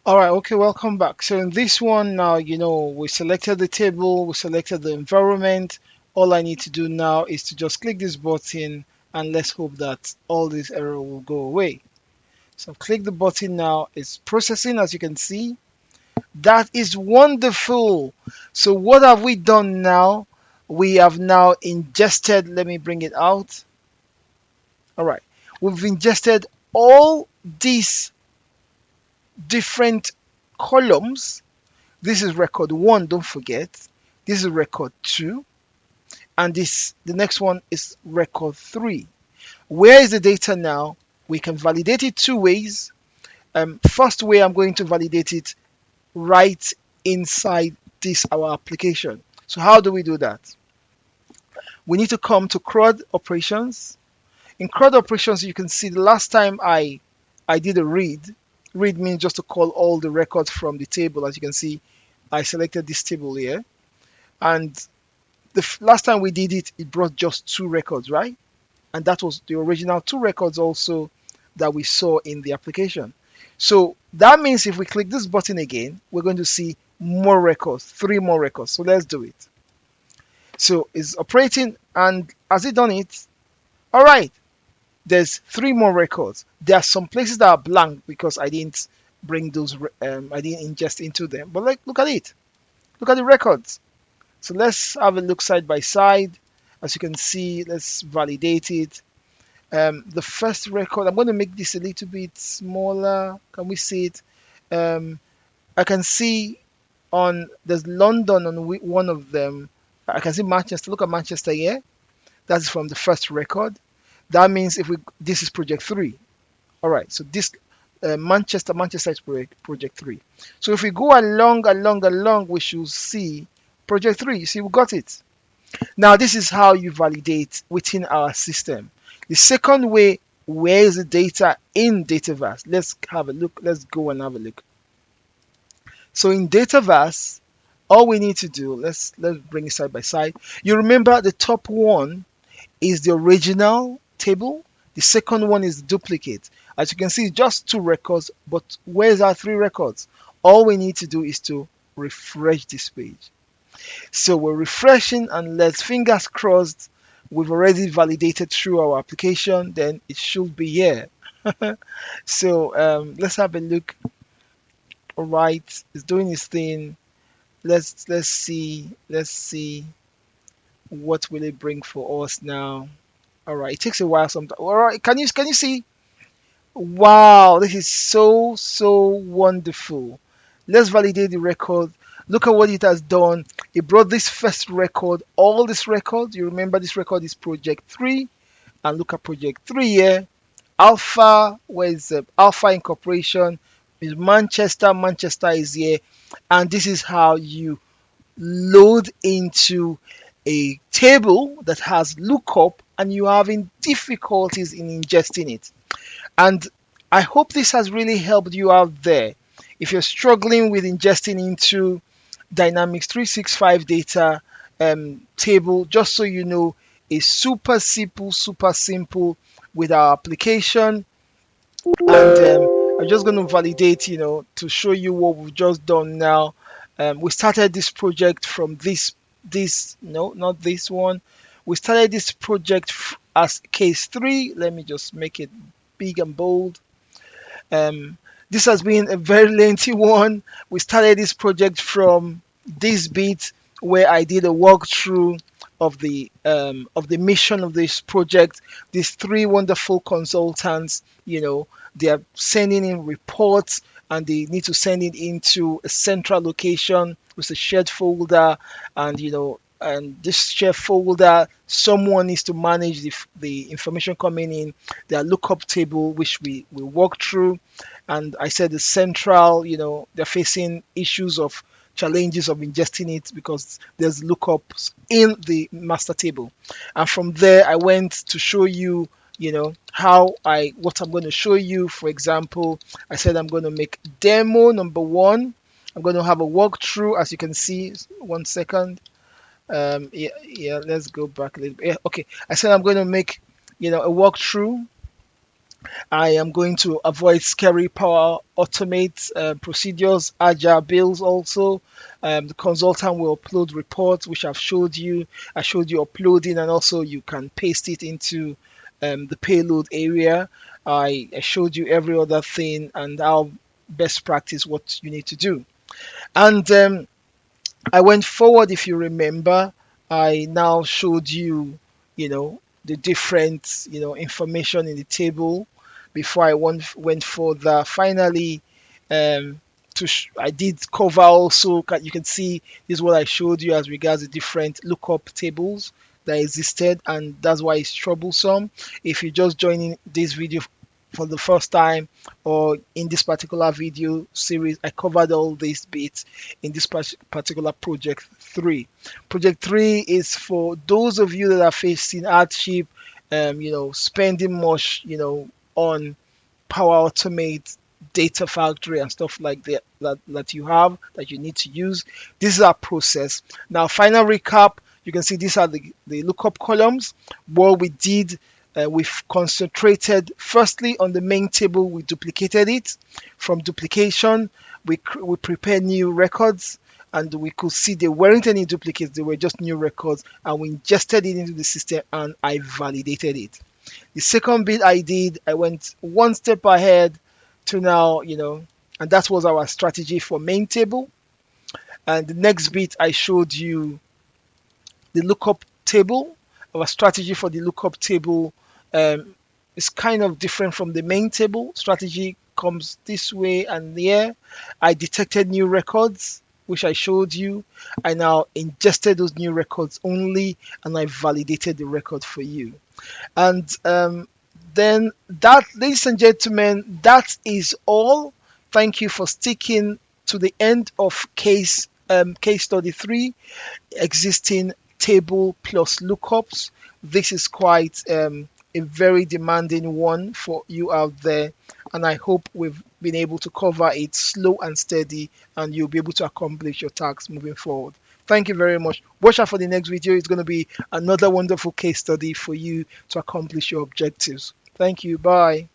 All right, okay, welcome back. So in this one now, we selected the table, we selected the environment. All I need to do now is to just click this button and let's hope that all this error will go away. So click the button now, it's processing as you can see. That is wonderful. So what have we done now? We have now ingested, let me bring it out. All right, we've ingested all these different columns. This is record one, don't forget. This is record two, and the next one is record three. Where is the data now? We can validate it two ways. First way, I'm going to validate it right inside this our application. So how do we do that? We need to come to CRUD operations. In CRUD operations, you can see the last time I did a read. Read means just to call all the records from the table. As you can see, I selected this table here, and the last time we did it, it brought just two records, right? And that was the original two records also that we saw in the application. So that means if we click this button again, we're going to see more records, three more records. So let's do it. So it's operating, and has it done it? All right, there's three more records. There are some places that are blank because I didn't bring those, I didn't ingest into them. But like, look at it. Look at the records. So let's have a look side by side. As you can see, let's validate it. The first record, I'm going to make this a little bit smaller. Can we see it? Um, I can see on there's London on one of them. I can see Manchester. Look at Manchester here. That's from the first record. That means if we this is project three. All right. So this Manchester is project three. So if we go along, we should see project three. You see, we got it. Now, this is how you validate within our system. The second way, where is the data in Dataverse? Let's have a look. Let's go and have a look. So in Dataverse, all we need to do, let's bring it side by side. You remember the top one is the original table. The second one is the duplicate. As you can see, just two records, but where's our three records? All we need to do is to refresh this page. So we're refreshing, and let's fingers crossed we've already validated through our application, then it should be here. So let's have a look. All right, it's doing its thing. Let's see what will it bring for us now. All right, it takes a while sometimes. All right, can you see? Wow, this is so wonderful. Let's validate the record. Look at what it has done. It brought this first record, all this record. You remember this record is project 3. And look at project 3 here. Alpha, where is the Alpha Incorporation? Is Manchester. Manchester is here. And this is how you load into a table that has lookup and you're having difficulties in ingesting it. And I hope this has really helped you out there. If you're struggling with ingesting into Dynamics 365 data table, just so you know, is super simple with our application. And I'm just going to validate, to show you what we've just done now. We started this project from no, not this one. We started this project as case 3. Let me just make it big and bold. This has been a very lengthy one. We started this project from this bit where I did a walkthrough of the mission of this project. These 3 wonderful consultants, they are sending in reports and they need to send it into a central location with a shared folder, and this shared folder, someone needs to manage the information coming in, their lookup table, which we walk through. And I said the central, they're facing issues of challenges of ingesting it because there's lookups in the master table. And from there, I went to show you, what I'm going to show you. For example, I said I'm going to make demo number 1. I'm going to have a walkthrough, as you can see. 1 second. Yeah, let's go back a little bit. Yeah, okay. I said I'm going to make, a walkthrough I am going to avoid scary Power Automate procedures, agile builds also. The consultant will upload reports, which I've showed you. I showed you uploading, and also you can paste it into the payload area. I showed you every other thing and how best practice what you need to do. And I went forward, if you remember. I now showed you, the different, information in the table before I went further. Finally, um, I did cover also. You can see this is what I showed you as regards the different lookup tables that existed, and that's why it's troublesome. If you're just joining this video for the first time, or in this particular video series, I covered all these bits in this particular project 3. Project 3 is for those of you that are facing hardship, spending much, on Power Automate, Data Factory, and stuff like that you have that you need to use. This is our process. Now, final recap. You can see these are the lookup columns. What we did, we've concentrated firstly on the main table. We duplicated it. From duplication, we prepared new records, and we could see there weren't any duplicates. They were just new records, and we ingested it into the system, and I validated it. The second bit I did, I went one step ahead to now, and that was our strategy for main table. And the next bit I showed you the lookup table. Our strategy for the lookup table is kind of different from the main table. Strategy comes this way and there. I detected new records, which I showed you. I now ingested those new records only, and I validated the record for you. And then that, ladies and gentlemen, that is all. Thank you for sticking to the end of case study 3, existing table plus lookups. This is quite a very demanding one for you out there, and I hope we've been able to cover it slow and steady, and you'll be able to accomplish your tasks moving forward. Thank you very much. Watch out for the next video. It's going to be another wonderful case study for you to accomplish your objectives. Thank you. Bye.